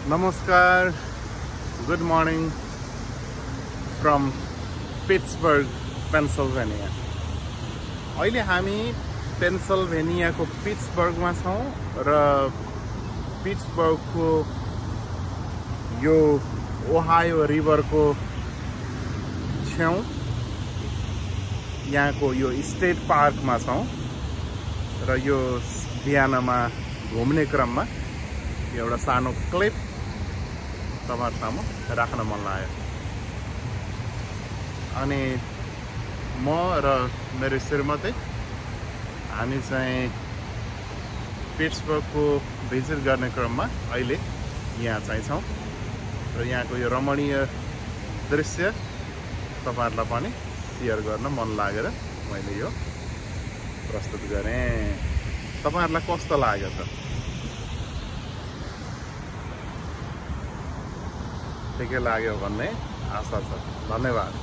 Namaskar, good morning from Pittsburgh, Pennsylvania. अहिले हामी पेन्सिल्भेनियाको पिट्सबर्गमा छौं र पिट्सबर्गको यो ओहायो रिभरको छेउ यहाँको यो स्टेट पार्कमा छौं र यो बिहानमा घुम्ने क्रममा एउटा सानो क्लिप तपाईहरुसँग राख्न मन लाग्यो अनि म र मेरो श्रीमती हामी चाहिँ पिट्सबर्गको भिजिट गर्ने क्रममा अहिले यहाँ चाहिँ छौं र यहाँको यो रमणीय दृश्य तपाईहरुलाई पनि शेयर गर्न मन लागेर मैले यो प्रस्तुत गरे तपाईहरुलाई कस्तो लाग्यो त ठिकै लाग्यो भन्ने आशा छ धन्यवाद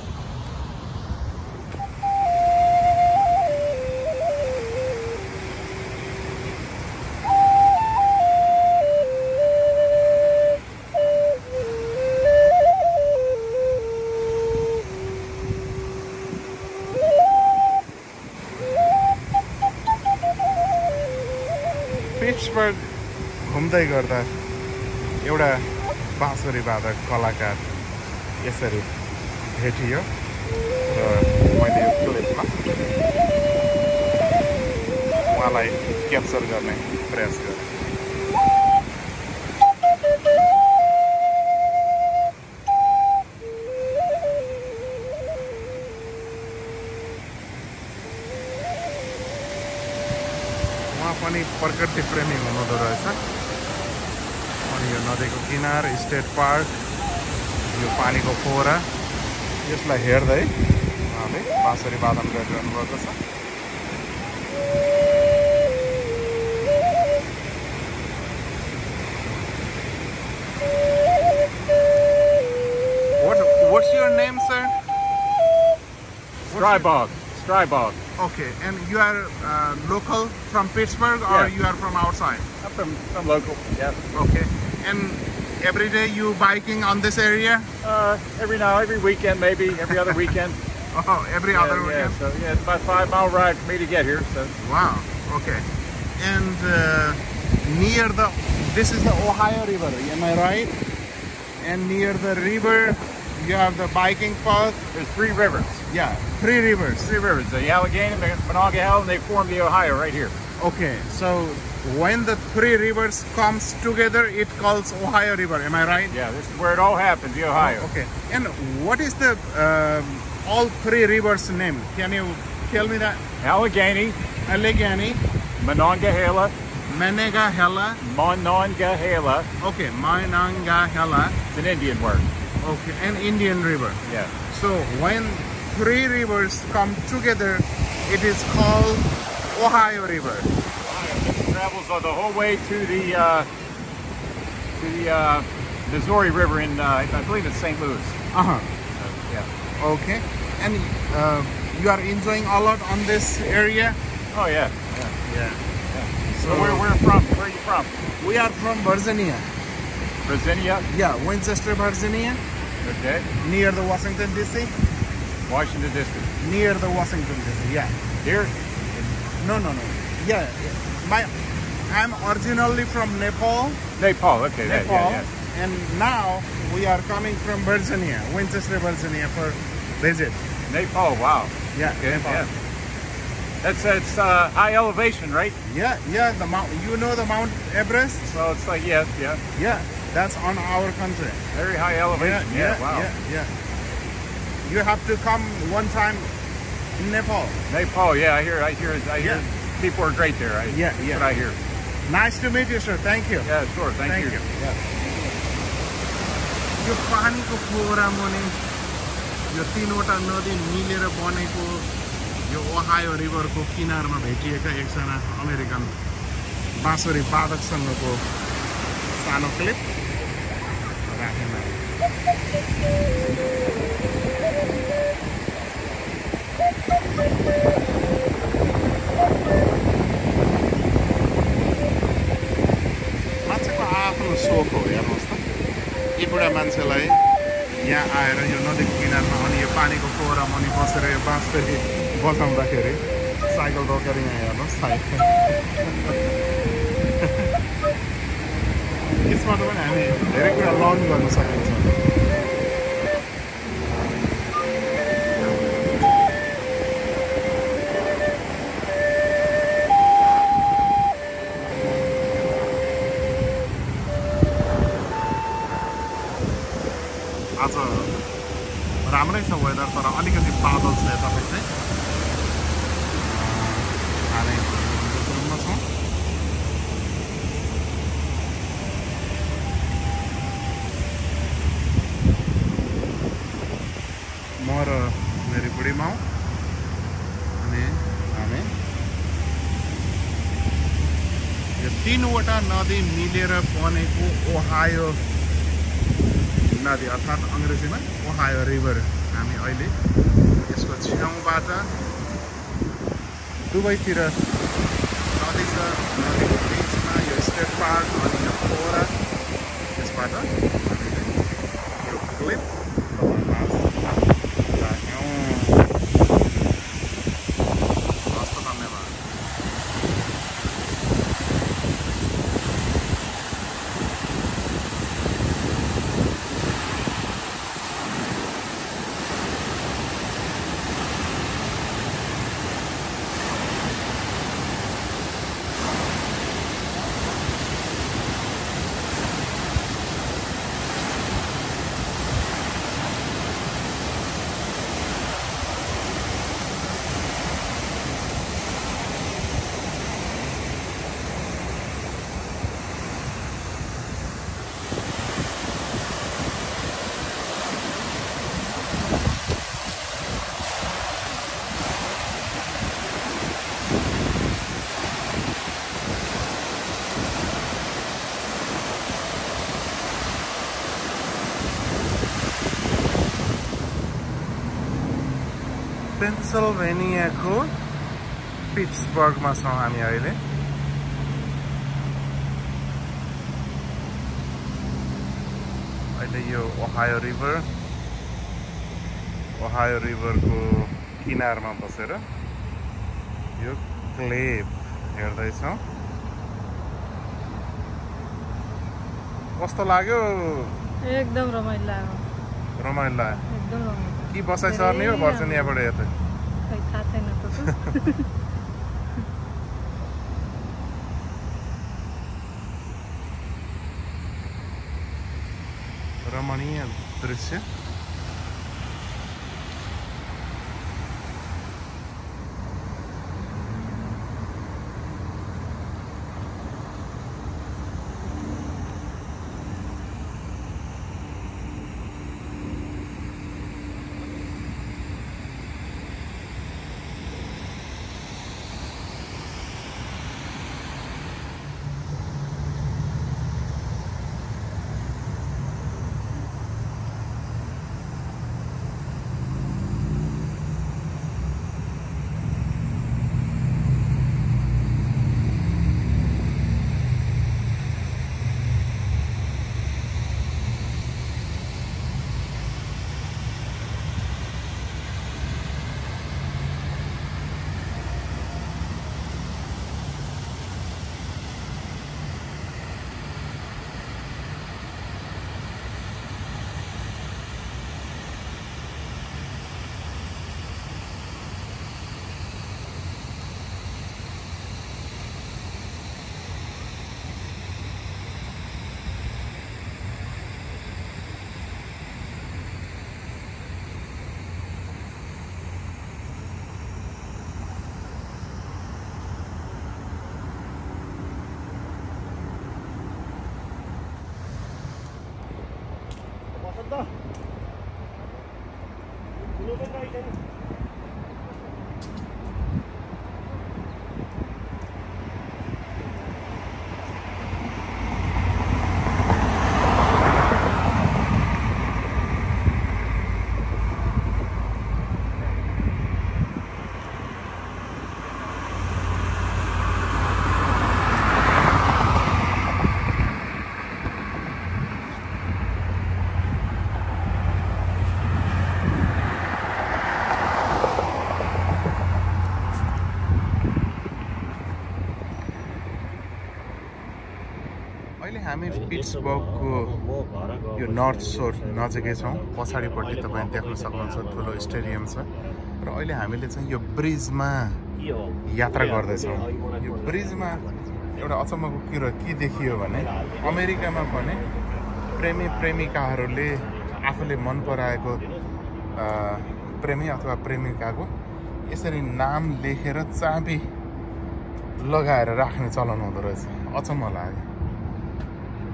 पिट्सबर्ग घुम्दै गर्दा एउटा बाँसुरी वादक कलाकार यसरी भेटियो र मैले यो क्लिपमा उहाँलाई क्याप्चर गर्ने प्रयास गरेँ उहाँ पनि प्रकृति प्रेमी हुनुहुँदो रहेछ यो नदीको किनार स्टेट पार्क यो पानीको फोहरा यसलाई हेर्दै उहाँले बाँसुरी वादन गरिरहनु भएको छ What's your name, sir? Strybog. Okay, and you are local from Pittsburgh, or Yeah. you are from outside? I'm from local, yeah. Okay, and every day you biking on this area? Every weekend, maybe every other weekend. Oh, every other Yeah, weekend? so yeah, it's about a 5-mile ride for me to get here. So Wow, okay. And this is the Ohio River, am I right? And near the river, you have the biking path? there's 3 rivers. Yeah, 3 rivers. 3 rivers, the Allegheny, the Monongahela, and they form the Ohio right here. Okay, so when the 3 rivers comes together, it calls Ohio River, am I right? Yeah, this is where it all happens, the Ohio. Okay, and what is the all 3 rivers name? Can you tell me that? Allegheny, Monongahela, Monongahela. Okay, Monongahela. It's an Indian word. Okay, an Indian river. Yeah. So when 3 rivers come together, it is called Ohio River. It travels the whole way to the Missouri River in I believe it's St. Louis. Yeah. Okay, and you are enjoying a lot on this area? Oh yeah. So So where from? Where are you from? we are from Virginia. Virginia. Yeah, Winchester, Virginia, Okay. near the Washington DC. Washington District. Near the Washington DC. Yeah. Here. No. Yeah. I'm originally from Nepal. Nepal. Okay. Nepal, Yeah. and now we are coming from Virginia, Winchester, Virginia, for visit. Nepal. Wow. Yeah, Okay. Nepal. Yeah. That's high elevation, right? Yeah. The Mount. You know the Mount Everest? So it's like yeah. Yeah, that's on our country. Very high elevation. Yeah. Wow. Yeah. You have to come one time in Nepal. Nepal. Yeah. I hear. Yeah. People are great there. Yeah. That's what I hear. Nice to meet you, sir. Thank you. Yeah. Sure. Thank you. Yeah. यो पानीको फोहरा मुनि यो 3वटा नदी मिलेर बनेको यो Ohio रिभरको किनारमा भेटिएका एकजना अमेरिकन बाँसुरी वादकसँगको सानो क्लिप राखेमा मान्छेको आफ्नो सोख हो हेर्नुहोस् त यति बुढा मान्छेलाई यहाँ आएर यो नदीको किनारमा अनि यो पानीको फोहरा मुनि बसेर यो बाँसबेरी बजाउँदाखेरि साइकल रोकेर यहाँ हेर्नुहोस् साइकल यसबाट पनि हामी धेरै कुरा लर्न गर्न सकिन्छ आज राम्रै छ वेदर तर अलिकति बादल छ यतापट्टि चाहिँ हामी रुममा छौँ म र मेरी बुढी माउ अनि हामी यो 3वटा नदी मिलेर बनेको ओहायो नदी अर्थात् अङ्ग्रेजीमा ओहायो रिभर हामी अहिले यसको छेउबाट दुवैतिर नदी छ नदीको बिचमा यो स्टेट पार्क अनि यो फोहरा यसबाट हामीले यो क्लिप राख्यौँ हस्त धन्यवाद पेन्सिल्भेनियाको पिट्सबर्गमा छौँ हामी अहिले यो ओहायो रिभरको किनारमा बसेर यो क्लेप हेर्दैछौँ कस्तो लाग्यो एकदम रमाइलो लाग्यो एकदम रमाइलो कि बसाइ सर्ने हो भर्सनियाबाट यतै खै थाहा छैन त रमणीय दृश्य हामी पिट्सबर्गको यो नर्थ सोर नजिकै छौँ। पछाडिपट्टि तपाईँ देख्न सक्नुहुन्छ ठुलो स्टेडियम छ र अहिले हामीले चाहिँ यो ब्रिजमा यात्रा गर्दैछौँ। यो ब्रिजमा एउटा अचम्मको कुरो के देखियो भने अमेरिकामा पनि प्रेमी प्रेमिकाहरूले आफूले मन पराएको प्रेमी अथवा प्रेमिकाको यसरी नाम लेखेर चाबी लगाएर राख्ने चलन हुँदो रहेछ। अचम्म लाग्यो।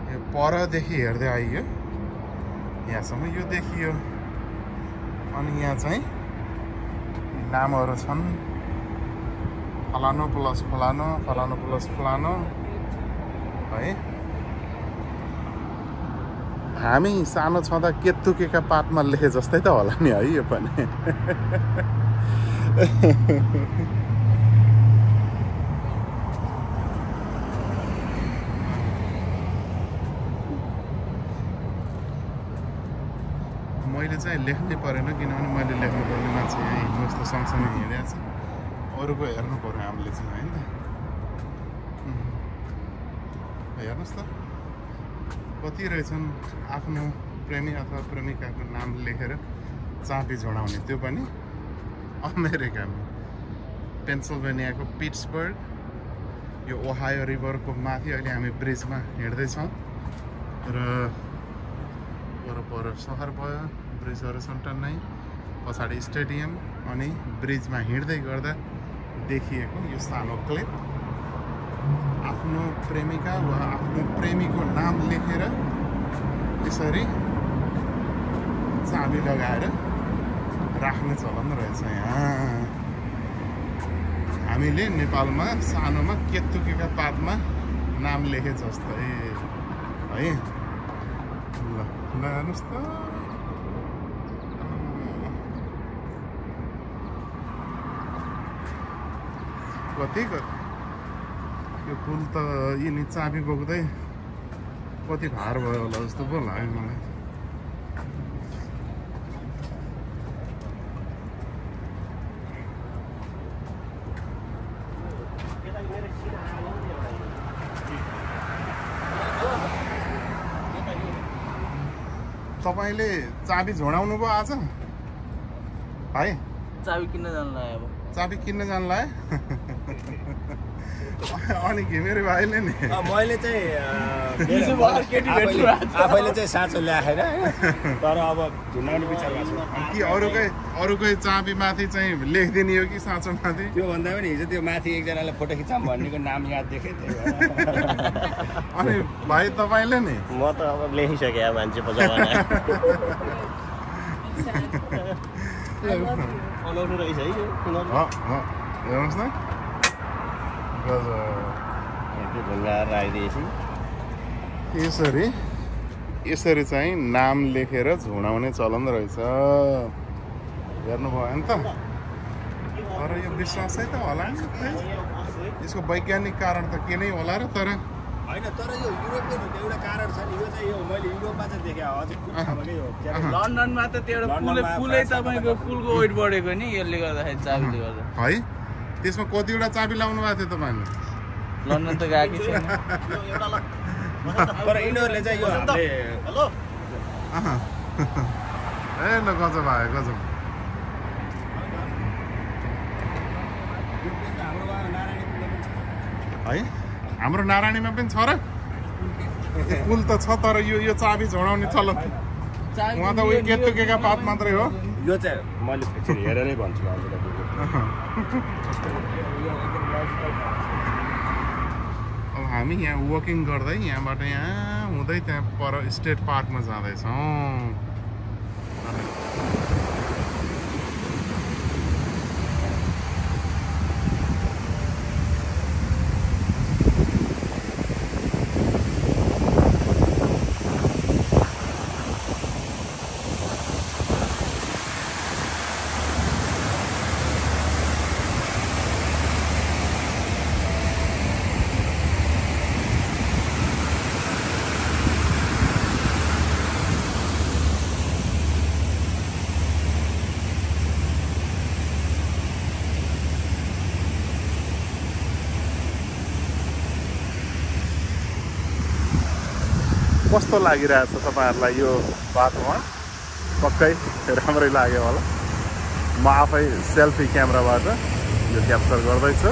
यो परदेखि हेर्दै आइयो यहाँसम्म यो देखियो अनि यहाँ चाहिँ नामहरू छन् फलानो प्लस फलानो फलानो प्लस फलानो है। हामी सानो छँदा केतुकेका पातमा लेखे जस्तै त होला नि है यो पनि। मैले चाहिँ लेख्नै परेन किनभने मैले लेख्नुपर्ने मान्छे यहाँ हिँड्नु जस्तो सँगसँगै हिँडेको छ। अरूको हेर्नु पर्यो हामीले चाहिँ होइन त। हेर्नुहोस् त कति रहेछन् आफ्नो प्रेमी अथवा प्रेमिकाको नाम लेखेर चाबी जोडाउने, त्यो पनि अमेरिकामा पेन्सिल्भेनियाको पिट्सबर्ग यो ओहायो रिभरको माथि अहिले हामी ब्रिजमा हिँड्दैछौँ र पर सहर भयो, ब्रिजहरू छन् टन्नै, पछाडि स्टेडियम अनि ब्रिजमा हिँड्दै गर्दा देखिएको यो सानो क्लिप। आफ्नो प्रेमिका वा आफ्नो प्रेमीको नाम लेखेर यसरी चाबी लगाएर राख्ने चलन रहेछ यहाँ। हामीले नेपालमा सानोमा केतुकेका पातमा नाम लेखे जस्तै है। ल हेर्नुहोस् त कति यो पुल त यिनी चाबी बोक्दै कति भार भयो होला जस्तो पो लाग्यो मलाई। तपाईँले चाबी झोडाउनु भयो आज है? चाबी किन्न जानु लाग्यो। अब चाबी किन्न जानु लाग्यो अनि घिमिरे भाइले नि मैले चाहिँ आफैले चाहिँ साँचो ल्याएर तर अब झुन्डाउने विचार गर्छु कि अरूकै चाबी माथि चाहिँ लेखिदिने हो कि साँचो माथि। त्यो भन्दा पनि हिजो त्यो माथि एकजनाले फोटो खिचाम भन्नेको नाम याद देखेँ त्यही भएर। अनि भाइ तपाईँले नि? म त अब लेखिसकेँ मान्छे पो जमाना अनौठो रहेछ है यो। हेर्नुहोस् न ढुङ्गाएर आइदिएपछि यसरी चाहिँ नाम लेखेर झुडाउने चलन रहेछ। हेर्नुभयो नि त। तर यो विश्वासै त होला नि, यसको वैज्ञानिक कारण त के नै होला र। तर होइन, तर यो युरोपको एउटा कारण छ नि। यो चाहिँ यो मैले युरोपमा चाहिँ देखेँ अझै कुनैसँगकै हो। लन्डनमा त त्यो एउटा पुलै तपाईँको पुलको वेट बढेको नि यसले गर्दाखेरि चाबीले गर्दा है। त्यसमा कतिवटा चाबी लाउनु भएको थियो तपाईँले? लन्डन त गएकै छैन। तर यिनीहरूले चाहिँ यो हामीले ए ल गजब आयो गजब। है हाम्रो नारायणीमा पनि छ र पुल त छ, तर यो चाबी झोडाउने चलन उहाँ त उयो केतुकेका पात मात्रै हो। यो चाहिँ मैले फेरि हेरेरै भन्छु हजुरलाई। अब हामी यहाँ वकिङ गर्दै यहाँबाट यहाँ हुँदै त्यहाँ पर स्टेट पार्कमा जाँदैछौँ। कस्तो लागिरहेछ तपाईँहरूलाई यो वातावरण? पक्कै राम्रै लाग्यो होला। म आफै सेल्फी क्यामेराबाट यो क्याप्चर गर्दैछु।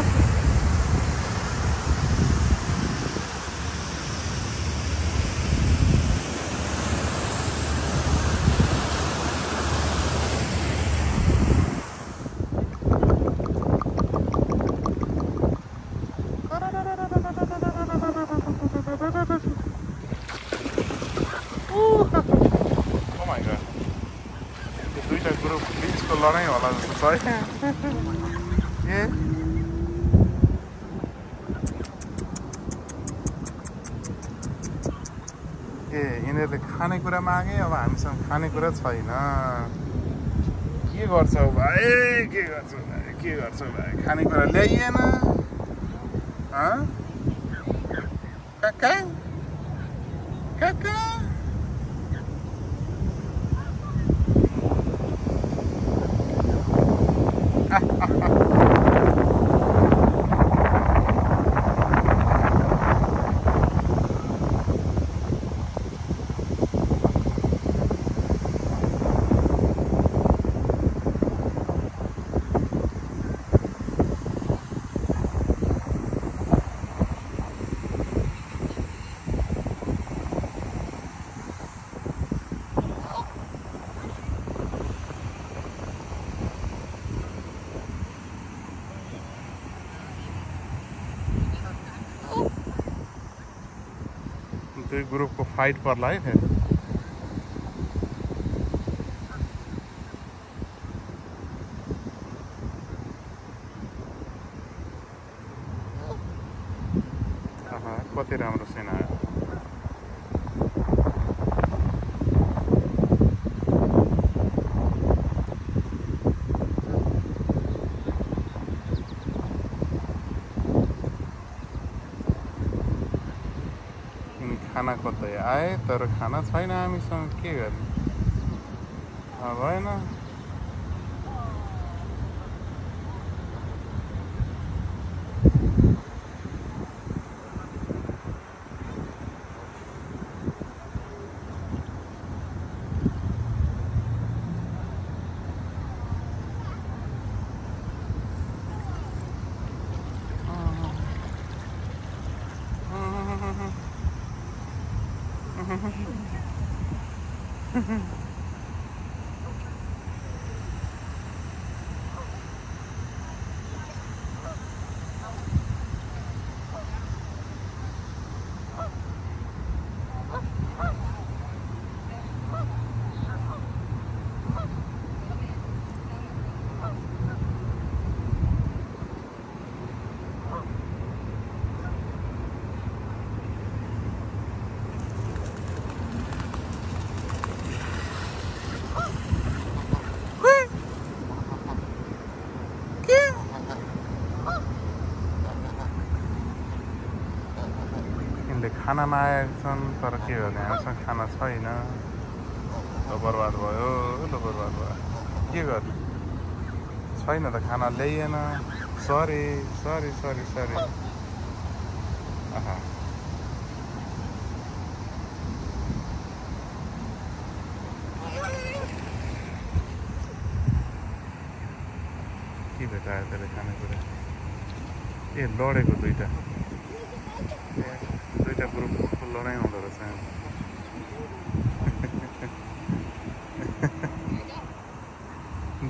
दुईटा ग्रुप बिचको लडाइँ होला जस्तो छ है। यिनीहरूले खानेकुरा मागे, अब हामीसँग खानेकुरा छैन। के गर्छौ भाइ, के गर्छौ भाइ, के गर्छौ भाइ? खानेकुरा ल्याइएन काका काका? दुई ग्रुपको फाइट पर्ला है फेरि। कति राम्रो सिन आयो। खाना खोज्दै आए तर खाना छैन हामीसँग, के गर्ने? भएन। खाना मागेका छन् तर के गर्ने, हामीसँग खाना छैन। ल बर्बाद भयो, ल बर्बाद भयो। के गर्ने? छैन त खाना ल्याइएन। Sorry sorry sorry sorry. के भेटायो त्यसले खानेकुरा? लडेको दुईटा ग्रुपको लडाइँ हुँदो रहेछ।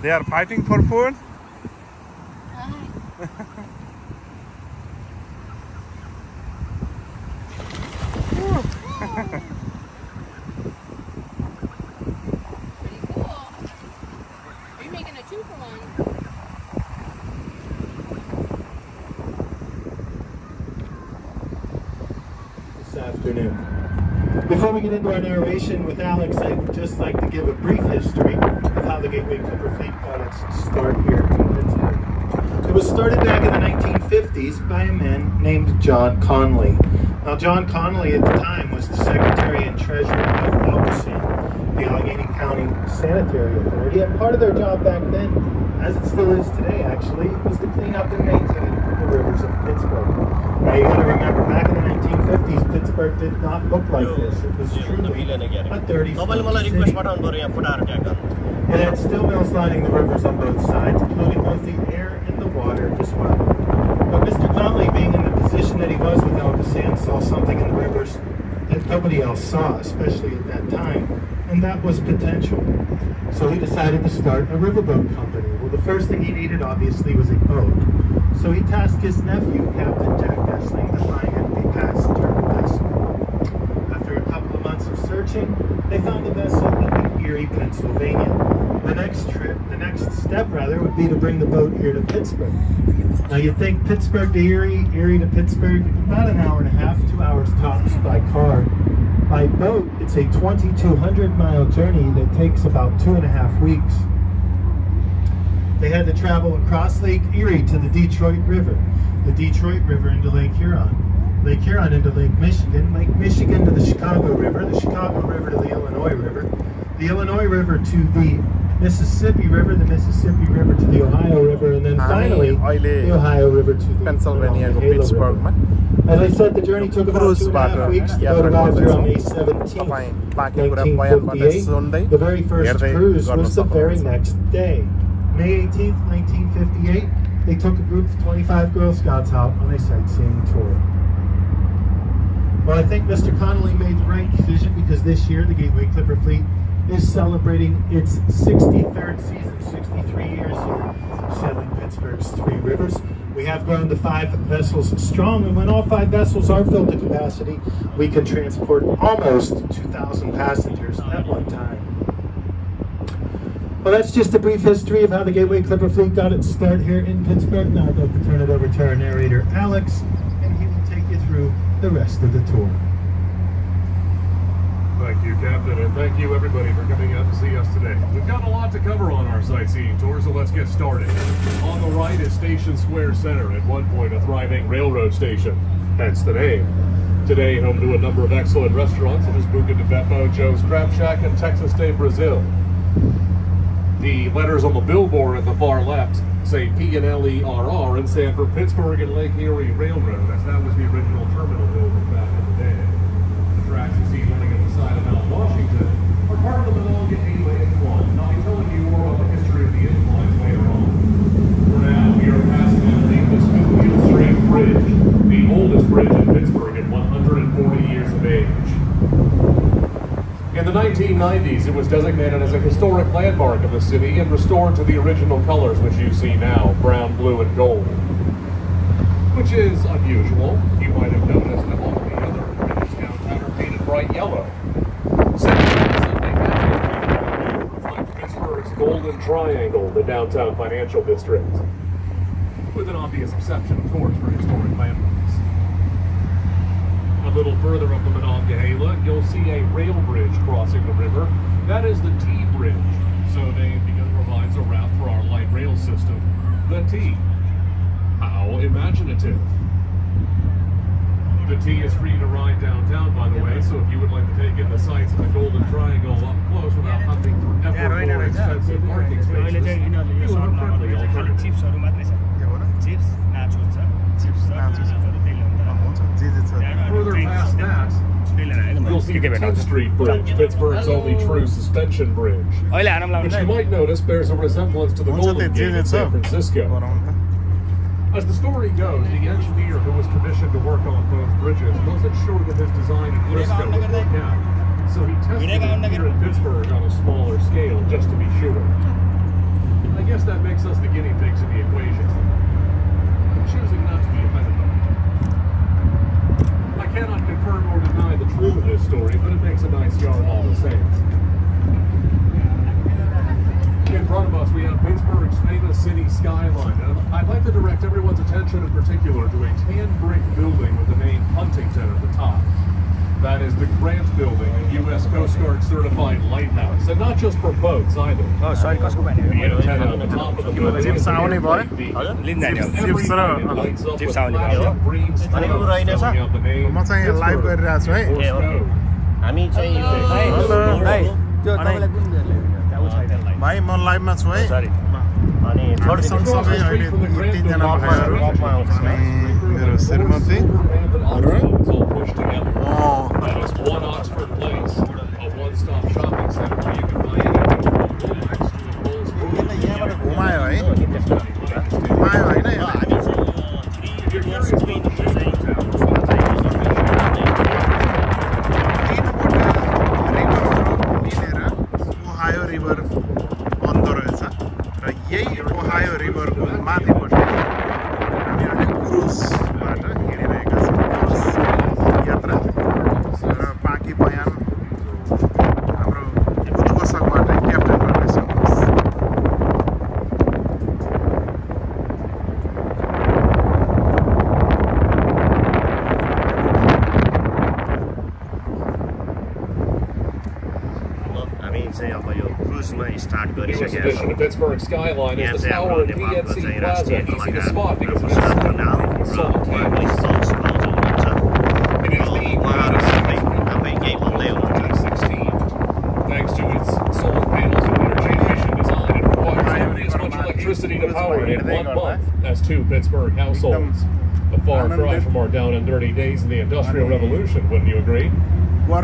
They are fighting for food. Afternoon. Before we get into our narration with Alex, I'd just like to give a brief history of how the Gateway Clipper Fleet got its start here in Pittsburgh. It was started back in the 1950s by a man named John Connolly. Now, John Connolly at the time was the Secretary and Treasurer of Alcosan, the Allegheny County Sanitary Authority, and part of their job back then, as it still is today actually, was to clean up and maintain the rivers of Pittsburgh. Now you got to remember, back in the 1950s, Pittsburgh did not look like this. It was truly a dirty city. It had steel mills lining the rivers on both sides, including both the air and the water as well. But Mr. Connolly, being in the position that he was with Elvis Sands, saw something in the rivers that nobody else saw, especially at that time, and that was potential. So he decided to start a riverboat company. Well, the first thing he needed, obviously, was a boat. So he tasked his nephew, Captain Jack Essling, to find him a passenger vessel. After a couple of months of searching, they found the vessel in Erie, Pennsylvania. The next step would be to bring the boat here to Pittsburgh. Now you think Pittsburgh to Erie, Erie to Pittsburgh, about an hour and a half, 2 hours tops by car. By boat, it's a 2,200-mile journey that takes about 2.5 weeks. They had to travel across Lake Erie to the Detroit River, the Detroit River into Lake Huron into Lake Michigan to the Chicago River to the Illinois River to the Mississippi River to the Ohio River, and then finally the Ohio River to the Pennsylvania Monongahela Pittsburgh. River. As I said, the journey took about 2.5 weeks. The boat arrived here on May 17th, 1958. The very first cruise was the very next day. May 18th, 1958, they took a group of 25 Girl Scouts out on a sightseeing tour. Well, I think Mr. Connolly made the right decision, because this year the Gateway Clipper Fleet is celebrating its 63rd season, 63 years here, sailing Pittsburgh's 3 rivers. We have grown to 5 vessels strong, and when all 5 vessels are filled to capacity, we can transport almost 2,000 passengers at one time. Well, that's just a brief history of how the Gateway Clipper Fleet got its start here in Pittsburgh. Now I'd like to turn it over to our narrator, Alex, and he will take you through the rest of the tour. Thank you, Captain, and thank you, everybody, for coming out to see us today. We've got a lot to cover on our sightseeing tour, so let's get started. On the right is Station Square Center, at one point a thriving railroad station, hence the name. Today, home to a number of excellent restaurants, such as Buca de Beppo, Joe's Crab Shack, and Texas de Brazil. The letters on the billboard at the far left say P&LERR and stand for Pittsburgh and Lake Erie Railroad, as that was the original terminal building back in the day. The tracks you see running at the side of Mount Washington are part of the Monongahela Incline, and I'll be telling you more about the history of the inclines later on. For now, we are passing underneath the Scoopfield Street Bridge, the oldest bridge in Pittsburgh at 140 years of age. In the 1990s, it was designated as a historic landmark of the city and restored to the original colors which you see now, brown, blue, and gold. Which is unusual. You might have noticed that all the other bridges downtown are painted bright yellow. Like Pittsburgh's Golden Triangle, the downtown financial district. With an obvious exception, of course, for historic landmarks. A little further up the Monongahela, you'll see a rail bridge crossing the river. That is the T Bridge. So because it provides a route for our light rail system, the T. How imaginative. The T is free to ride downtown, by the way, so if you would like to take in the sights of the Golden Triangle up close without hunting for ever more expensive parking spaces, you have a friendly alternative. Further past that, you'll see the 10th Street Bridge, Pittsburgh's only true suspension bridge, which you might notice bears a resemblance to the Golden Gate in San Francisco. As the story goes, the engineer who was commissioned to work on both bridges wasn't sure that his design in Frisco would work out, so he tested it here in Pittsburgh on a smaller scale just to be sure. I guess that makes us the guinea pigs in the equation. I'm choosing not to be offended by it. I cannot confirm or deny the truth of this story, but it makes a nice yarn all the same. In front of us, we have Pittsburgh's famous city skyline, and I'd like to direct everyone's attention in particular to a tan brick building with the name Huntington at the top. That is the Grant Building, a U.S. Coast Guard certified lighthouse, and not just for boats either. Oh, sorry, कसको भन्यो? The antenna on the top of the building Chips आउने भयो? लिन जाने हो. Chips र Chips आउने भयो. अनि उ रहेनछ? म चाहिँ यहाँ लाइभ गरिरहेको छु है. हामी चाहिँ भाइ त्यो तपाईलाई कुन भाइ म लाइभमा छु है अनि थर्ड सँगसँगै अहिले 3जना भाइहरू अनि मेरो श्रीमती र One Oxford Place, a one-stop shopping center where you can buy anything from electronics to clothes. यहाँबाट घुमायो है घुमायो होइन ओहायो रिभर बन्दो रहेछ र यही ओहायो रिभरको माथिबाट हामी अहिले क्रुजबाट हिँडिरहेका छौँ क्रुज यात्रा र बाँकी बयान हाम्रो उद्घोषकबाट क्याप्टेनबाट सुन्नुहोस् start Newest edition of Pittsburgh Skyline is the tower at PNC Plaza. Easy to spot because it's Prasad Khanal. It is the thanks to its solar panels and intergeneration design, it requires as much electricity to power it in 1 month as 2 Pittsburgh households. A far cry from our down and dirty days in the Industrial Revolution, wouldn't you agree? In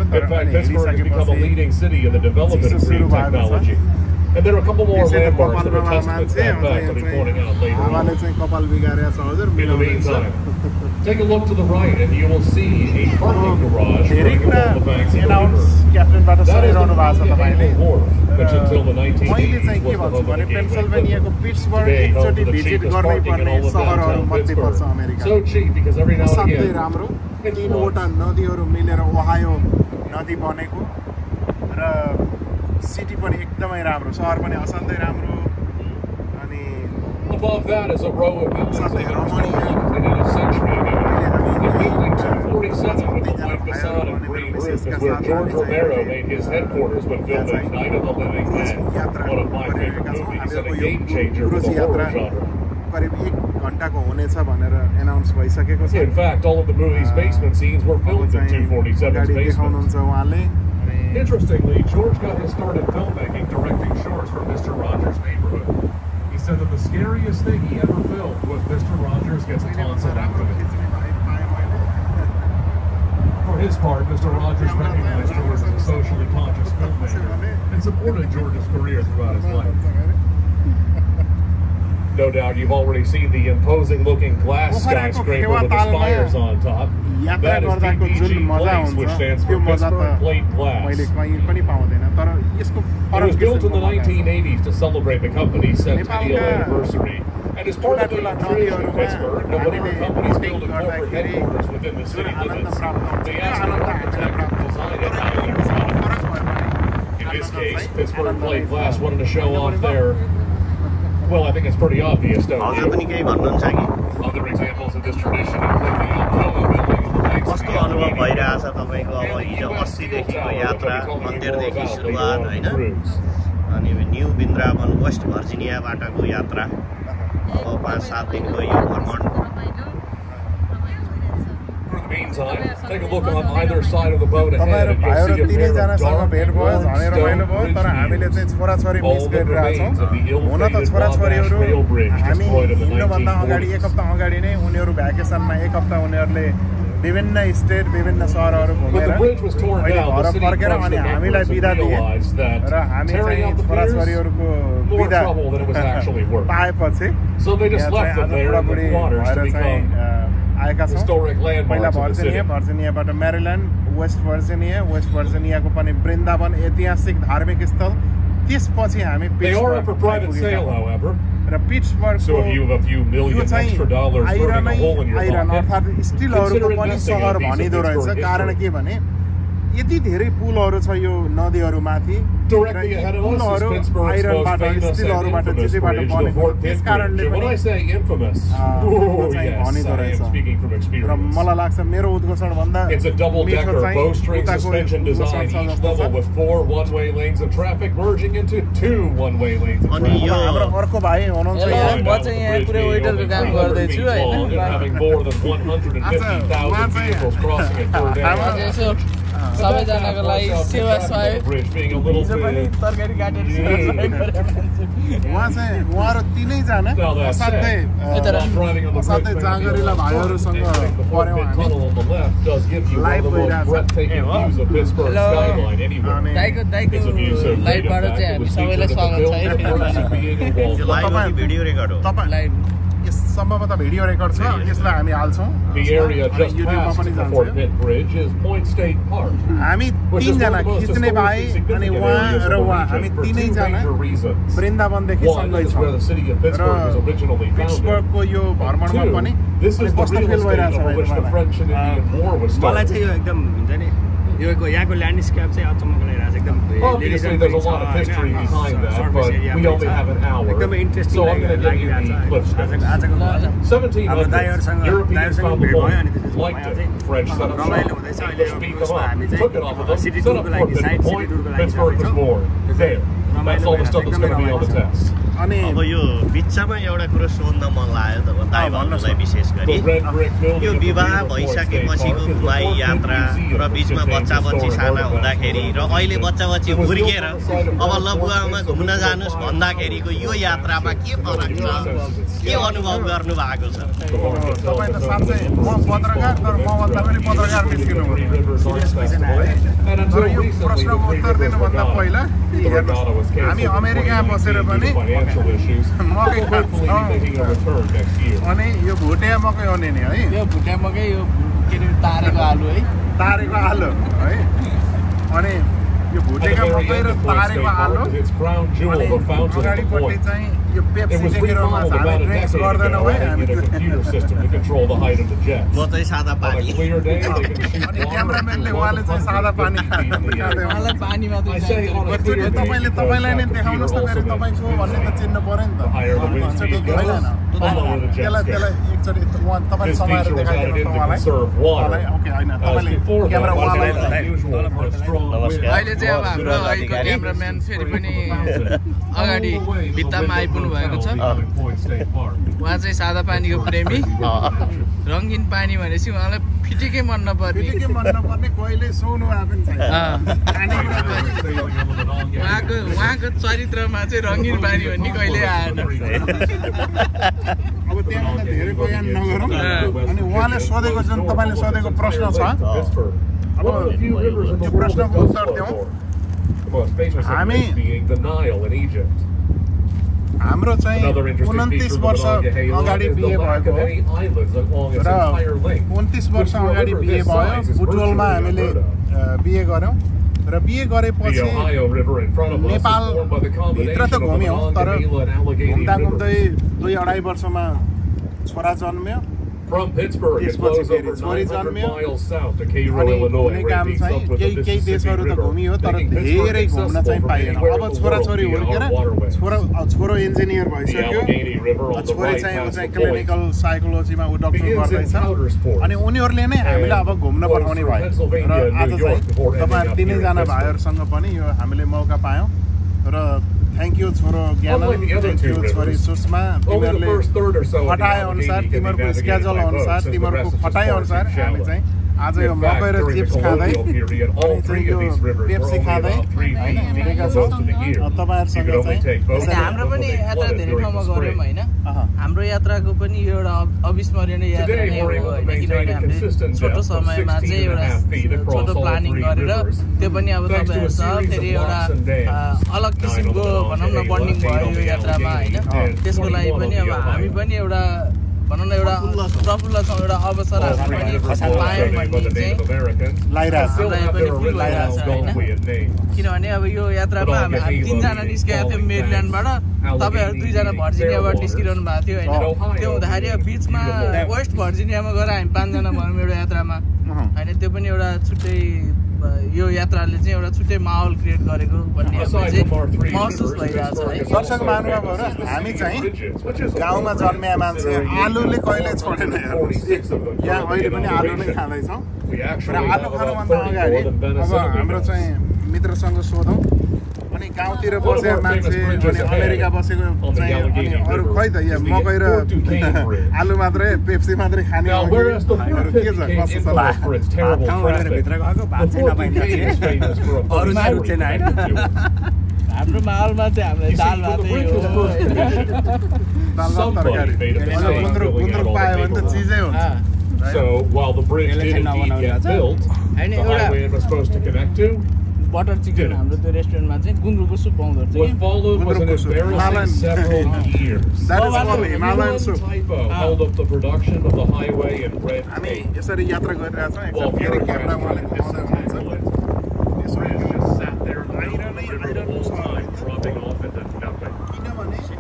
fact, Pittsburgh has become a leading city in the development of green technology. And there are a couple more landmarks that are testament to that fact I'll be pointing out later on. In the meantime, take a look to the right and you will see a parking garage running along the banks of the river. That is the Nepal Wharf, which until the 1980s was the home of the gateway. Today, home to the cheapest parking in all of downtown Pittsburgh. So cheap because every now and again, it's तीनवटा नदीहरू मिलेर Ohio नदी बनेको र city पनि एकदमै राम्रो शहर पनि असाध्यै राम्रो अनि above that is a row of buildings that were completed a century ago. And building 247 with the white facade and green roof is where George Romero made his headquarters when filming Night of the Living Dead, one of my favorite movies and a game changer for the horror genre. करिब 1 घण्टाको हुनेछ भनेर announce भइसकेको छ In fact, all of the movie's basement scenes were filmed in 247's basement. Interestingly, George got his start in filmmaking directing shorts for Mr. Rogers' Neighborhood. He said that the scariest thing he ever filmed was Mr. Rogers gets a tonsillectomy. For his part, Mr. Rogers recognized George as a socially conscious filmmaker and supported George's career throughout his life. No doubt you've already seen the imposing-looking glass skyscraper with the spires on top. That is PPG Place, which stands for Pittsburgh Plate Glass. It was built in the 1980s to celebrate the company's centennial anniversary. And as part of the tradition in Pittsburgh, that whenever companies build a corporate headquarters within the city limits, they ask the architect to design it how they want. In this case, Pittsburgh Plate Glass wanted to show off their... Well, I think it's pretty obvious, don't you? Other examples of this tradition include the Alcoa building on the banks of the new Vrindavan west भर्जिनियाबाटको यात्रा अब 5-7 दिनको यो भ्रमण Meantime, take a look on either side of the boat ahead and you'll see a pair of dark, worn stone bridge views. All the remains of the ill-fated Wabash rail bridge destroyed in the 1940s. विभिन्न state विभिन्न शहरहरू घुमेर घर फर्केर अनि हामीलाई बिदा दिए र हामी चाहिँ छोराछोरीहरूको बिदा पाएपछि बुढाबुढी भएर चाहिँ आएका छौँ पहिला भर्जिनियाबाट म्यारिल्यान्ड वेस्ट भर्जिनियाको पनि वृन्दावन ऐतिहासिक धार्मिक स्थल त्यसपछि हामी पिट्सबर्ग र पिट्सबर्गको यो चाहिँ आइरन अर्थात् स्टिलहरूको पनि सहर भनिदो रहेछ कारण के भने यति धेरै पुलहरू छ यो नदीहरूमाथि र यी पुलहरू आइरनबाट स्टिलहरूबाट जेबाट बनेको त्यस कारणले पनि भनिदो रहेछ र मलाई लाग्छ मेरो उद्घोषण भन्दा मिठो चाहिँ उताको उद्घोषण छ अनि यो हाम्रो अर्को भाइ हुनुहुन्छ म चाहिँ यहाँ पुरै वेटरको काम गर्दैछु हैन सबैजनाको लागि सेवा सहयोग Bridge being a little हिजो पनि bit. तरकारी काटेर सेवा सहयोग गरेको मान्छे उहाँहरू तिनैजना Now that असाध्यै said, while driving on the असाध्यै bridge, जाँगरिला भाइहरूसँग the पऱ्यौँ Pit हामी Tunnel on the left does give you one Live of the most भइरहेछ। breathtaking views of Pittsburgh Hello. skyline anywhere. अनि दाइको It's a view so great, in लाइभबाट fact, चाहिँ it हामी was सबैलाई featured at the स्वागत छ film है for being a त्यो wall. Live हो कि भिडियो रेकर्ड हो तपाईँ लाइभ यस सम्भवतः भिडियो रेकर्ड छ यसलाई हामी हाल्छौँ The area अनि just युट्युबमा past पनि the जान्छ Fort यो। Pitt Bridge is Point State Park. हामी Which is one तीनजना of the most खिच्ने भाइ historically अनि significant उहाँ areas of र the उहाँ हामी region for two तीनैजना major reasons. वृन्दावनदेखि One सँगै is छौँ where the city of Pittsburgh was originally founded. पिट्सबर्गको यो भ्रमणमा पनि Two, this is the बस्न real फिल estate भइरहेछ over which the भाइ French and Indian War was मलाई started. चाहिँ यो एकदम हुन्छ नि यो यहाँको ल्यान्डस्केप चाहिँ अचम्मको लागिरहेको छ एकदम Obviously, there's a lot of history behind that, but we only have an hour, एकदमै interesting so I'm going to give you the clip notes. 1700s, Europeans found the point, liked it. French set up shop. English beat them up, took it off of them, set up Fort Pitt Point. Pittsburgh was born. There. That's all the stuff that's going to be on the test. अनि अब यो बिचमा एउटा कुरो सोध्न मन लाग्यो त दाइ भन्नुलाई विशेष गरी The red brick building यो of the विवाह original Point State भइसकेपछिको Park is the Dubai Fort यात्रा Pitt Museum, र बिचमा which बच्चा contains बच्ची the साना story of हुँदाखेरि र अहिले बच्चा बच्ची हुर्केर अब लबुवामा घुम्न जानुस् भन्दाखेरिको यो यात्रामा के फरक छ के अनुभव गर्नु भएको छ तपाईँ त साँच्चै म पत्रकार तर मभन्दा पनि पत्रकार निस्किनु तर यो प्रश्नको उत्तर दिनुभन्दा पहिला हेर्नुहोस् हामी अमेरिका बसेर पनि मकै खान्छौँ अनि यो भुटिया मकै हो नि है यो भुटिया मकै यो के अरे तारेको आलु है तारेको आलु है अनि यो भुटेका मकै र तारेको आलु अनि अगाडिपट्टि चाहिँ यो पेप्सी देखेर हामी ड्रिङ्क्स गर्दैनौँ है हामी म चाहिँ सादा पानी अनि क्यामेराम्यानले उहाँले चाहिँ सादा पानी मलाई पानी मात्रै चाहिन्छ तपाईँलाई नै देखाउनुहोस् न फेरि तपाईँको भन्ने त चिन्नु पऱ्यो नि त त्यसलाई एकचोटि तपाईँले समाएर देखाइदिनु उहाँलाई ओके होइन तपाईँले क्यामेरा उहाँलाई अहिले चाहिँ अब हाम्रो अहिलेको क्यामेराम्यान फेरि पनि अगाडि भित्तामा आइपुग्नु भएको छ उहाँ चाहिँ सादा पानीको प्रेमी रङ्गिन पानी भनेपछि उहाँलाई फिटिकै मन नपर्ने कहिले सुन्नु आए पनि छैन उहाँको चरित्रमा चाहिँ रङ्गिन पानी भन्ने कहिले आएन अब त्यहाँभन्दा धेरै बयान नगरौँ अनि उहाँले सोधेको जुन तपाईँले सोधेको प्रश्न छ अब त्यो प्रश्नको उत्तर दिउँ हामी हाम्रो चाहिँ 29 वर्ष अगाडि बिहे भएको हो र 29 वर्ष अगाडि बिहे भयो बुटवलमा हामीले बिहे गऱ्यौँ र बिहे गरेपछि नेपालभित्र त घुम्यौँ तर घुम्दा घुम्दै 2-2.5 वर्षमा छोरा जन्म्यो From Pittsburgh, it flows over 900 miles south to Cairo, Illinois, where it meets up with the Mississippi River, making Pittsburgh accessible from anywhere in the world via our waterway. छोरो इन्जिनियर The भइसक्यो Allegheny River on the छोरी right चाहिँ past the clinical point. साइकोलोजीमा ऊ doctor Begins in गर्दैछ powder sports. अनि उनीहरूले नै हामीलाई अब घुम्न पठाउने भयो र आज चाहिँ तपाईँहरू तिनैजना भाइहरूसँग पनि यो हामीले मौका पायौँ र थ्याङ्क यू छोरो ज्ञान थ्याङ्क यू छोरी सुषमा तिमीहरूले खटाए अनुसार तिमीहरूको स्केड्युल अनुसार तिमीहरूको खटाइ अनुसार हामी चाहिँ आज यो मकै र चिप्स खाँदै अनि चाहिँ यो पेप्सी खाँदै होइन हिँडेका छौँ तपाईँहरूसँग चाहिँ हाम्रो पनि यात्रा धेरै ठाउँमा गऱ्यौँ होइन हाम्रो यात्राको पनि एउटा अविस्मरणीय यात्रा नै हो होइन किनभने हामीले छोटो समयमा चाहिँ एउटा छोटो प्लानिङ गरेर त्यो पनि अब तपाईँहरूसँग फेरि एउटा अलग किसिमको भनौँ न बन्डिङ भयो यो यात्रामा होइन त्यसको लागि पनि अब हामी पनि एउटा भनौँ न एउटा प्रफुल्ल छौँ एउटा अवसर हामी पनि पायौँ भन्ने चाहिँ किनभने अब यो यात्रामा हामी 3जना निस्केका थियौँ मेरील्यान्डबाट तपाईँहरू 2जना भर्जिनियाबाट निस्किरहनु भएको थियो होइन त्यो हुँदाखेरि अब बिचमा वेस्ट भर्जिनियामा गएर हामी 5जना भयौँ एउटा यात्रामा होइन त्यो पनि एउटा छुट्टै यो यात्राले चाहिँ एउटा छुट्टै माहौल क्रिएट गरेको भन्ने चाहिँ महसुस भइरहेछ है दर्शक महानुभावहरू हामी चाहिँ गाउँमा जन्मिया मान्छे आलुले कहिले छोडेन यहाँ अहिले पनि आलु नै खाँदैछौँ र आलु खानुभन्दा अगाडि अब हाम्रो चाहिँ मित्रसँग सोधौँ अनि अनि गाउँतिर बसेको मान्छे अनि अमेरिका बसेको चाहिँ अनि अरू खै त यहाँ मकै र आलु मात्रै पेप्सी मात्रै खाने Now, whereas the के Fort छ became कस्तो छ infamous for its terrible traffic, the Fort Duquesne is famous for a funny story connected to it. हाम्रो माहौलमा चाहिँ You हामीलाई see, दाल when the भातै bridge was हो first commissioned, somebody made a mistake filling out all पायो the भने त paperwork. चिजै हुन्छ So, while the bridge did indeed get built, the highway it was supposed to connect to butter chicken हाम्रो त्यो रेस्टुरेन्टमा चाहिँ गुन्द्रुकको सुप पाउँदो रहेछ what followed was an embarrassing several years. That is called Himalayan One soup. typo held up the production of the highway in red हामी tape. यसरी यात्रा गरिरहेको छौँ While एकछिन फेरि क्यामेरा bureaucrats उहाँले घुमाउँदै हुनुहुन्छ The bridge just sat there idling the river the whole time, dropping off into nothing.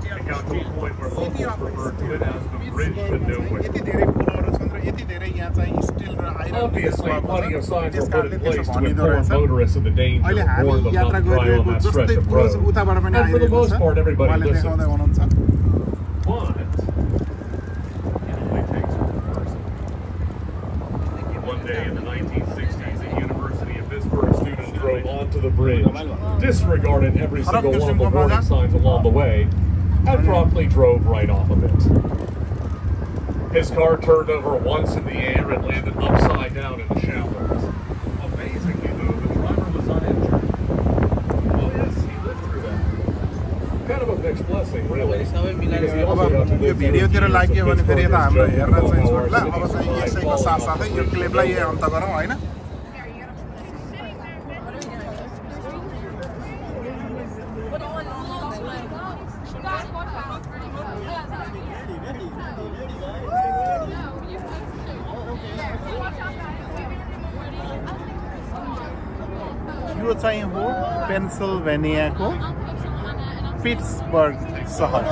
It got to a point where locals referred to it as the bridge to nowhere. यति धेरै पुलहरू छन् र यति धेरै यहाँ चाहिँ स्टिल र iron Obviously, plenty of signs were त्यस put in कारणले place त्यसो to भनिँदो inform रहेछ motorists of the danger अहिले and warn हामी them यात्रा not to drive on गरिरहेको that जस्तै stretch of पुल road. उताबाट पनि And for the आइरहेको most छ part, everybody उहाँले listens. देखाउँदै हुनुहुन्छ But it only takes one person. One day in the 1960s, a University of Pittsburgh student drove onto the bridge, disregarded every single one of the warning signs along the way, and promptly drove right off of it. His car turned over once in the air and landed upside down in the shallows. Amazingly, though, the driver was uninjured. Oh yes, he lived through that. Kind of a mixed blessing, really. Because he also got to यो live भिडियोतिर 17 years लाग्यो of भने फेरि यता Pittsburgh's हाम्रो joke हेर्न about चाहिँ how our छुट्ला city's अब चाहिँ high यसैको falls साथसाथै यो completely क्लिपलाई यही over. अन्त गरौँ होइन यो चाहिँ हो पेन्सिल्भेनियाको पिट्सबर्ग सहर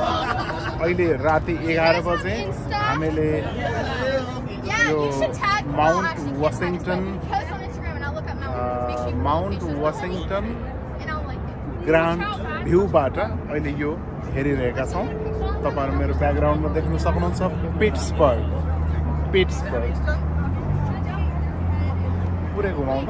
अहिले राति 11 बजे हामीले यो माउन्ट वासिङटन ग्रान्ड भ्यूबाट अहिले यो हेरिरहेका छौँ तपाईहरु मेरो ब्याकग्राउन्डमा देख्न सक्नुहुन्छ पिट्सबर्ग पुरै घुमाउँ त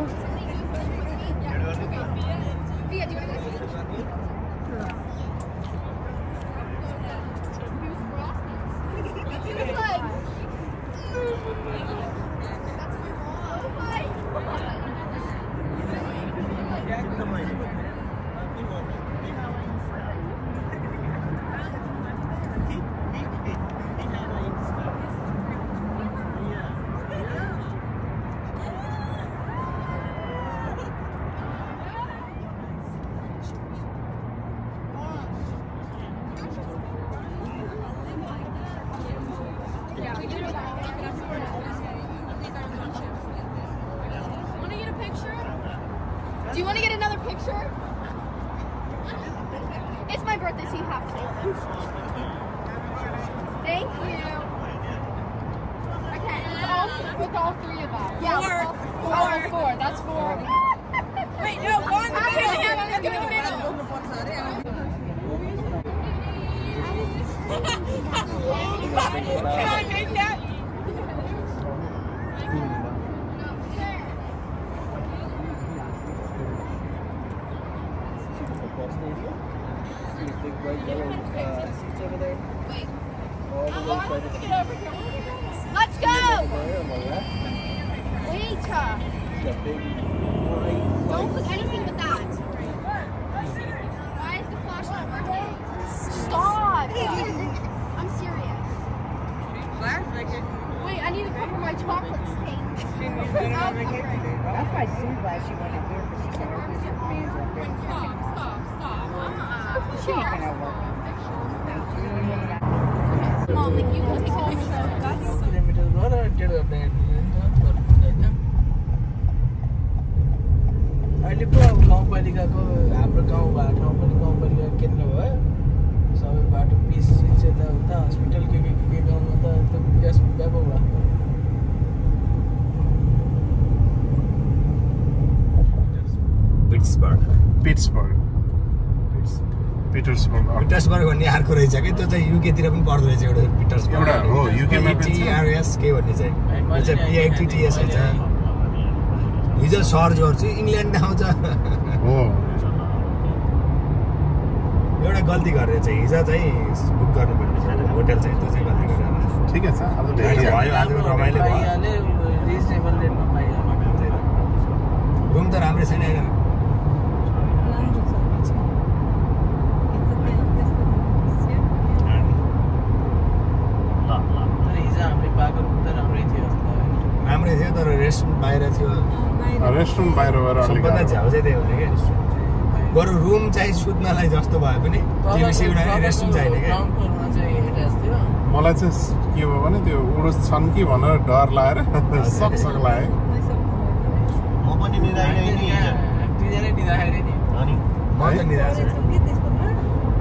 Do you want to get another picture? It's my birthday, so you have to. Thank you. Okay. With all three of us. Yeah, four. That's four. Wait, no, one in the middle. Look in the middle. Can I make that? Let's go! Wait! Don't click anything but that. Why is the flash not working? Stop! I'm serious. Wait, I need to cover my chocolate stain. That's why Sue glad she went up there because she said her hands up there. Stop. She ain't gonna work. Mom, like you can take a picture. That's kilometre गएर 1.5 घन्टा होइन अहिले पो अब गाउँपालिकाको हाम्रो गाउँ भएको ठाउँ पनि गाउँपालिका केन्द्र भयो सबै बाटो पिच यता हस्पिटल के गाउँमा त विकास व्यापक पिट्सबर्ग पिटर्सबर्ग भन्ने अर्को रहेछ कि त्यो चाहिँ युकेतिर पनि पर्दो रहेछ एउटा पिटर्सबर्ग एउटा हो, UK मा पनि छ। PITRS के भन्ने चाहिँ यो चाहिँ PITTS हुन्छ हिजो सर्च गर्छु इङ्ल्यान्ड आउँछ हो गल्ती गरेर चाहिँ हिजो चाहिँ बुक गर्नुपर्ने थिएन होटल चाहिँ त्यो चाहिँ गल्ती गरेर ठिकै छ आज भयो आज रमाइलो भयो रिजनेबल रेटमा पाइहाल्यो रुम त राम्रै छैन होइन राम्रै थियो तर रेस्टरुम बाहिर थियो रेस्टुरेन्ट बाहिर गएर सबभन्दा झ्याउ चाहिँ त्यही हुने क्या बरु रुम चाहिँ सुत्नलाई जस्तो भए पनि टिभी सिउनाले रेस्टरुम चाहिने क्या मलाई चाहिँ के भयो भने त्यो उडुस छन् कि भनेर डर लागेर सक्सक लाग्यो म पनि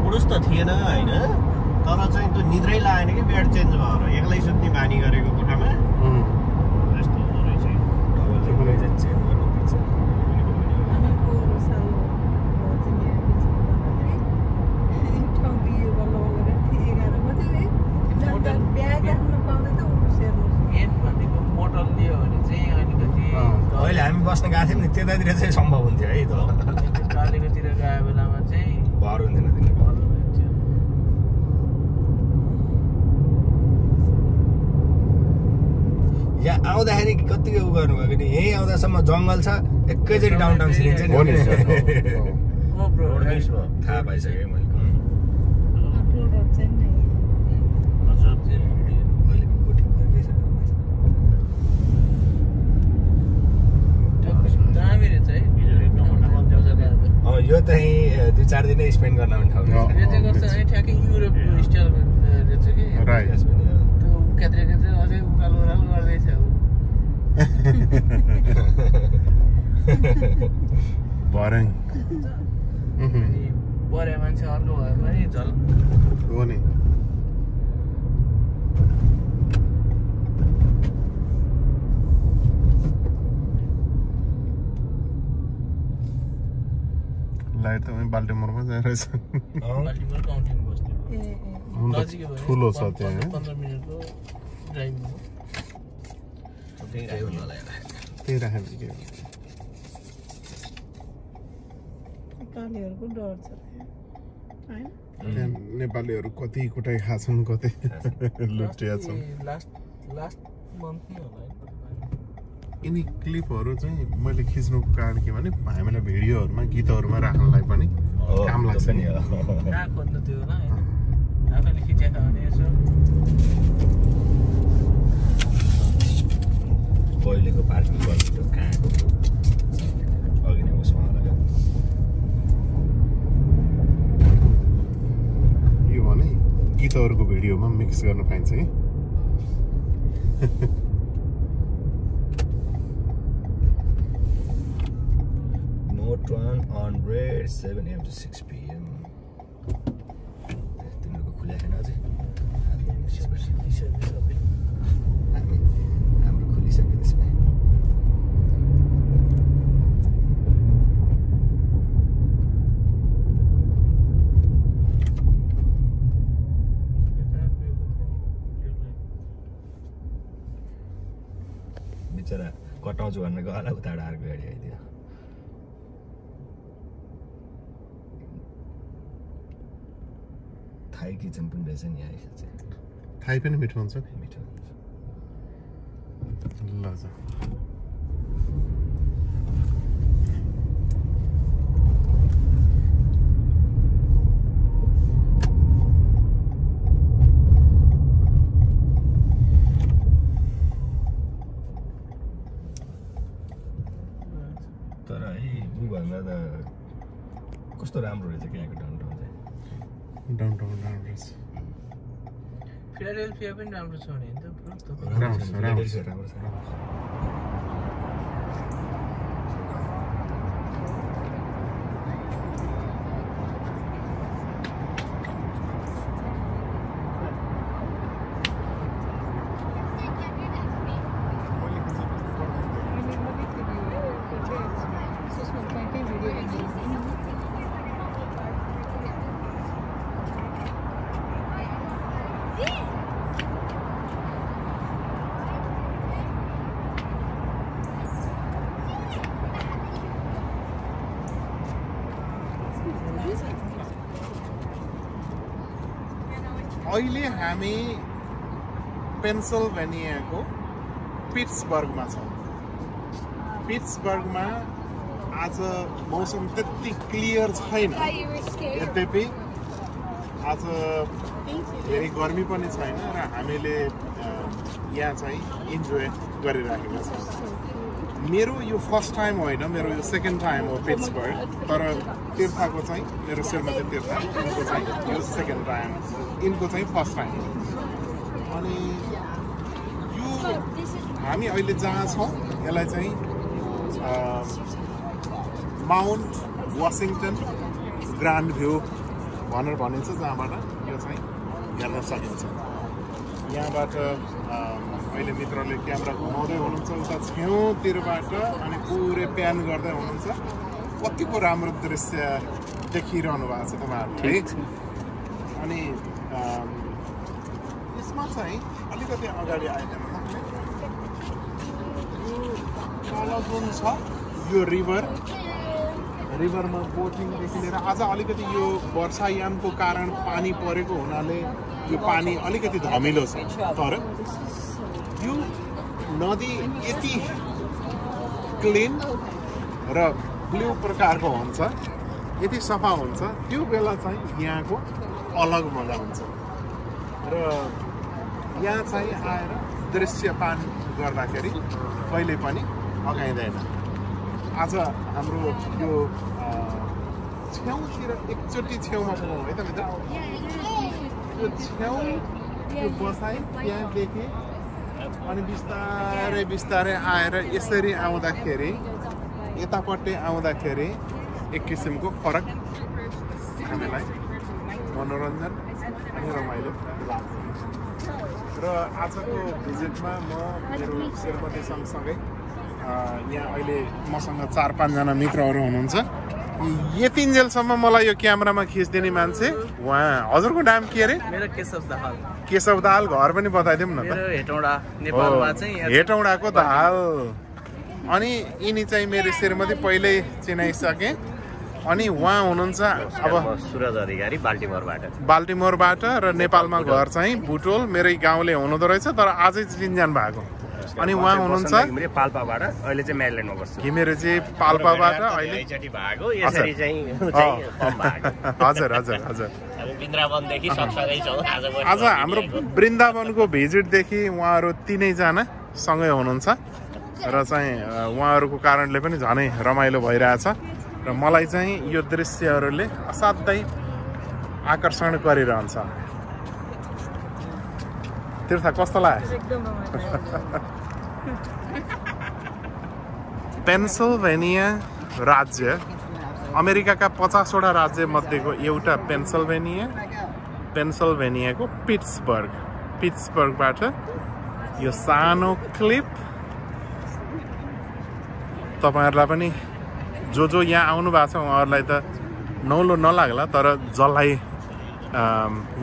उडुस त थिएन होइन तर चाहिँ त्यो निद्रै लागेन कि बेड चेन्ज भएर एक्लै सुत्ने बानी गरेको कोठामा यस्तो हुँदो रहेछ अहिले हामी बस्न गएको थियौँ नि त्यतातिर चाहिँ सम्भव हुन्थ्यो है त कालीकोतिर गएको बेलामा चाहिँ भर हुन्थेन यहाँ आउँदाखेरि कतिको उ गर्नुभयो कि यहीँ आउँदासम्म जङ्गल छ एकैचोटि डाउनटाउन छिरिन्छ नि थाहा पाइसक्यो मैले यो चाहिँ 2-4 दिनै स्पेन्ड गर्न आउने ठाउँ ठ्याक्कै युरोपको स्टाइलको रहेछ कि त्यो केत्रे अझै उकालो ओह्रालो गर्दैछ भर्याङ परे मान्छे अर्को भयो भने झल हो नि लाइट त बाल्टिमोरमा जाइरहेछ ठुलो छ त्यहाँ 15 मिनेटको ड्राइभ हो त्यही राखेको के कालीहरूको डर छ हैन त्यहाँ नेपालीहरू कति कुटाइ खाछन् कतै लुटिया छन् लास्ट मन्थ नै होला यिनी क्लिपहरू चाहिँ मैले खिच्नुको कारण के भने हामीलाई भिडियोहरूमा गीतहरूमा राख्नलाई पनि काम लाग्छ नि कहाँ खोज्नु त्यो होला आफैले खिचेको भने यसो पहिलेको पार्किङ गर्नु कहाँको अघि नै उसमा होला यो भने गीतहरूको भिडियोमा मिक्स गर्न पाइन्छ कि Run on red 7 AM to 6 PM. तिम्रो खुला छैन अझै हाम्रो खुलिसक्यो त्यसमा बिचरा कटाउँछु भनेर गएर उताबाट अर्को गाडी आइदियो थाई किचन पनि रहेछ नि आएछ चाहिँ थाई पनि मिठो हुन्छ नि मिठो हुन्छ ल जा तर है उ भन्दा त कस्तो राम्रो रहेछ यहाँको डाउनटाउन चाहिँ डाउनटाउन राम्रो रहेछ फिलाडेल्फिया पनि राम्रो छ नि त राम्रो छ अहिले हामी पेन्सिल्भेनियाको पिट्सबर्गमा छौँ। पिट्सबर्गमा आज मौसम त्यति क्लियर छैन, यद्यपि आज धेरै गर्मी पनि छैन र हामीले यहाँ चाहिँ इन्जोय गरिराखेका छौँ। मेरो यो फर्स्ट टाइम होइन, मेरो यो सेकेन्ड टाइम हो पिट्सबर्ग, तर तीर्थको चाहिँ मेरो श्रीमती तीर्थ इनको चाहिँ यो सेकेन्ड टाइम, इनको चाहिँ फर्स्ट टाइम। अनि यो हामी अहिले जहाँ छौँ यसलाई चाहिँ माउन्ट वासिङटन ग्रान्ड भ्यू भनेर भनिन्छ, जहाँबाट यो चाहिँ हेर्न सकिन्छ। यहाँबाट अहिले मित्रले क्यामेरा घुमाउँदै हुनुहुन्छ उता छेउतिरबाट, अनि पुरै प्यान गर्दै हुनुहुन्छ। कतिको राम्रो दृश्य देखिरहनु भएको छ तपाईँहरूले। अनि यसमा चाहिँ अलिकति अगाडि आइदिनु तल जुन छ यो रिभरमा बोटिङदेखि लिएर आज अलिकति यो वर्षायामको कारण पानी परेको हुनाले यो पानी अलिकति धमिलो छ, तर यो नदी यति क्लिन र ब्लू प्रकारको हुन्छ, यति सफा हुन्छ, त्यो बेला चाहिँ यहाँको अलग मजा हुन्छ। र यहाँ चाहिँ आएर दृश्यपान गर्दाखेरि कहिले पनि अगाइँदैन। आज हाम्रो यो छेउतिर एकचोटि छेउमा पुगौँ है त मित्र। यो छेउ यो बसाइ त्यहाँदेखि अनि बिस्तारै बिस्तारै आएर यसरी आउँदाखेरि यतापट्टि आउँदाखेरि एक किसिमको फरक हामीलाई मनोरञ्जन अनि रमाइलो लाग्छ। र आजको भिजिटमा म मेरो श्रीमती सँगसँगै यहाँ अहिले मसँग 4-5 जना मित्रहरू हुनुहुन्छ। यतिन्जेलसम्म मलाई यो क्यामेरामा खिचिदिने मान्छे उहाँ, हजुरको नाम के अरे? मेरो केशव दाहाल। केशव दाहाल, घर पनि बताइदिउँ न त। मेरो हेटौँडा नेपालमा चाहिँ हेटौँडाको दाहाल। अनि यिनी चाहिँ मेरो श्रीमती पहिल्यै चिनाइसके। अनि उहाँ हुनुहुन्छ अब सुरज अधिकारी बाल्टिमोरबाट र नेपालमा घर चाहिँ बुटोल मेरै गाउँले हुनुहुँदो रहेछ, तर आजै चिन्जान भएको। अनि उहाँ हुनुहुन्छ पाल्पाबाट, अहिले चाहिँ म्यारिल्यान्डमा बस्छु। घिमिरे चाहिँ पाल्पाबाट अहिले भएको यसरी चाहिँ हजुर हजुर हजुर वृन्दावनदेखि सँगसँगै छौँ। आज हाम्रो वृन्दावनको भिजिटदेखि उहाँहरू 3 जना सँगै हुनुहुन्छ र चाहिँ उहाँहरूको कारणले पनि झनै रमाइलो भइरहेछ र मलाई चाहिँ यो दृश्यहरूले असाध्यै आकर्षण गरिरहन्छ। तीर्थ कस्तो लाग्यो? पेन्सिल्भेनिया राज्य अमेरिकाका 50वटा राज्य मध्येको एउटा पेन्सिल्भेनियाको पिट्सबर्गबाट यो सानो क्लिप तपाईहरुलाई पनि जो यहाँ आउनु भएको छ उहाँहरुलाई त नौलो नलाग्ला, तर जसलाई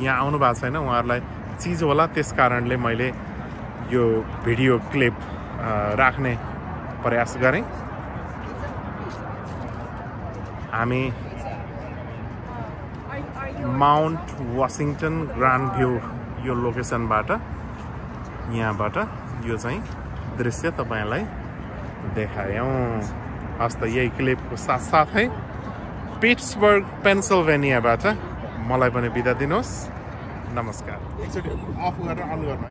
यहाँ आउनु भएको छैन उहाँहरुलाई चीज होला, त्यस कारणले मैले यो भिडियो क्लिप राख्ने प्रयास गरेँ। हामी माउन्ट वासिङटन ग्रान्ड भ्यू यो लोकेसनबाट यहाँबाट यो चाहिँ दृश्य तपाईलाई देखायौं। हस्त यही क्लिपको साथसाथै पिट्सबर्ग पेन्सिल्भेनियाबाट मलाई पनि बिदा दिनुहोस्। नमस्कार। एकचोटि अफ गरेर अन गर्नु।